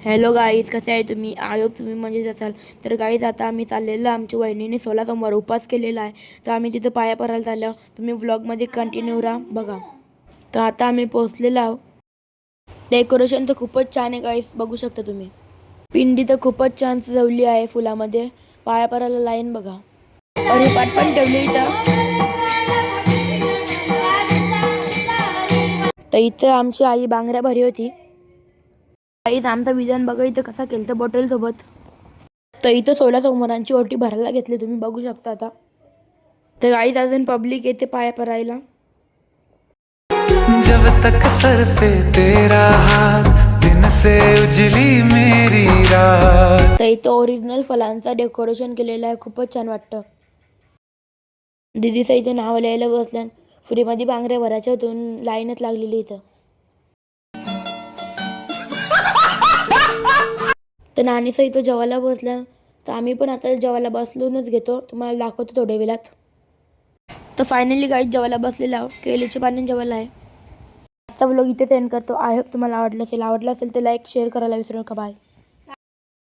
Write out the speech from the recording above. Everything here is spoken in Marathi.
हॅलो गाईज, कसे आहे तुम्ही? आय होप तुम्ही म्हणजेच असाल. तर गाईज, आता आम्ही चाललेलो, आमच्या वहिनीने सोलासोमवार उपवास केलेला आहे. तर आम्ही तिथं पाया पडायला चाललो. तुम्ही व्लॉगमध्ये कंटिन्यू राहा बघा. तर आता आम्ही पोहोचलेलो आहोत. डेकोरेशन तर खूपच छान आहे गाईज, बघू शकता तुम्ही. पिंडी तर खूपच छान सजवली आहे फुलामध्ये. पाया पडायला लाईन बघा. हरिपाठ पण ठेवली इथं. तर इथं आमची आई बांगड्या भरी होती. गाईज, आमचा विजन बघा इथं कसा केलं बॉटल सोबत. तर इथं 16 सोमवारांची ओटी भरायला घेतली, तुम्ही बघू शकता आता. तर गाईज, अजून पब्लिक येते पाया पडायला. जब तक सर पे तेरा हाथ, दिन से उजली मेरी रात. तर इथं ओरिजिनल फलांचा डेकोरेशन केलेलं आहे, खूपच छान वाटतं. दीदीचं इथे नाव लिहायला बसल्या. फ्रीमध्ये बांगड्या भरायच्या होतून लाईनच लागलेली इथं. तर नानीचं इथं जेवायला बसल्या. तर आम्ही पण आता जेवायला बसलूनच घेतो, तुम्हाला दाखवतो थोड्या वेळात. तर फायनली गाईज जेवायला बसलेला आहो. केलीचे पाणी जेवायला आहे. आता व्लॉग इथे एंड करतो. आय होप तुम्हाला आवडलं असेल तर लाईक शेअर करायला विसरू नका. बाय.